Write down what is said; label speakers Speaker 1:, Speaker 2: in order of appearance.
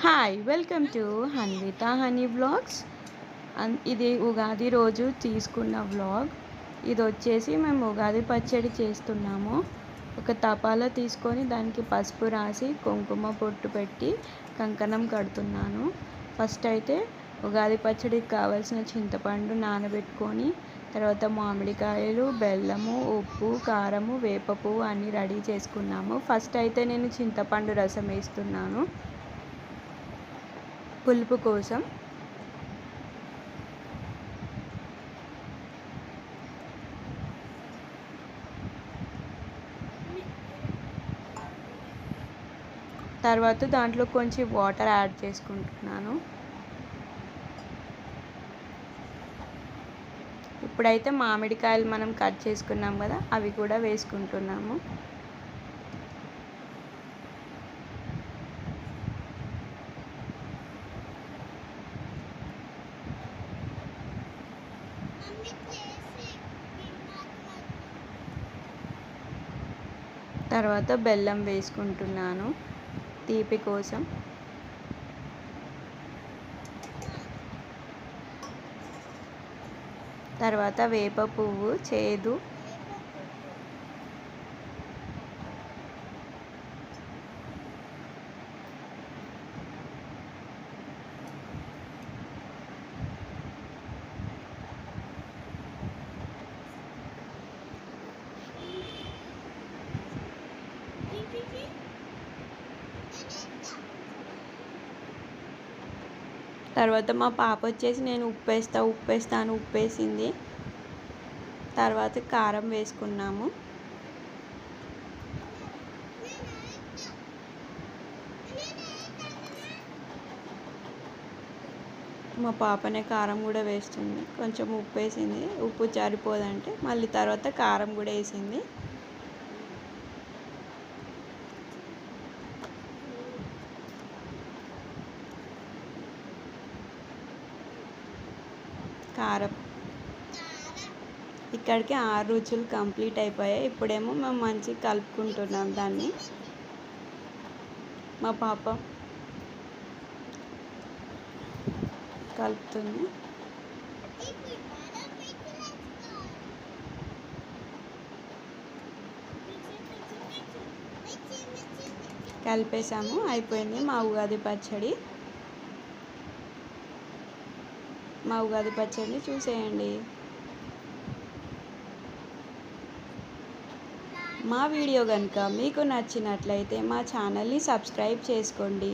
Speaker 1: Hi welcome to Hanvitha honey vlogs. ఇది ఉగాది రోజు తీసుకున్న వ్లాగ్. ఇది వచ్చేసి మేము ఉగాది పచ్చడి చేస్తున్నాము. ఒక తపాలా తీసుకొని దానికి పసుపు రాసి కుంకుమ పొట్టు పెట్టి కంకణం కడుతున్నాను. ఫస్ట్ అయితే ఉగాది పచ్చడికి కావాల్సిన చింతపండు నానబెట్టుకొని తర్వాత మామిడికాయలు, బెల్లము, ఉప్పు, కారము, వేప పువ్వు అన్నీ రెడీ చేసుకున్నాము. ఫస్ట్ అయితే నేను చింతపండు రసం వేస్తున్నాను పులుపు కోసం. తర్వాత దాంట్లో కొంచెం వాటర్ యాడ్ చేసుకుంటున్నాను. ఇప్పుడైతే మామిడికాయలు మనం కట్ చేసుకున్నాం కదా, అవి కూడా వేసుకుంటున్నాము. తర్వాత బెల్లం వేసుకుంటున్నాను తీపి కోసం. తర్వాత వేప పువ్వు చేదు, తర్వాత మా పాప వచ్చేసి నేను ఉప్పేస్తాను ఉప్పేసింది. తర్వాత కారం వేసుకున్నాము. మా పాపనే కారం కూడా వేస్తుంది. కొంచెం ఉప్పు వేసింది, ఉప్పు సరిపోదంటే మళ్ళీ తర్వాత కారం కూడా వేసింది. కారం ఇక్కడికి 6 రుచులు కంప్లీట్ అయిపోయాయి. ఇప్పుడేమో మేము మంచిగా కలుపుకుంటున్నాం దాన్ని. మా పాప కలుపుతుంది. కలిపేసాము, అయిపోయింది మా ఉగాది పచ్చడి. మా ఉగాది పచ్చడిని చూసేయండి. మా వీడియో కనుక మీకు నచ్చినట్లయితే మా ఛానల్ని సబ్స్క్రైబ్ చేసుకోండి.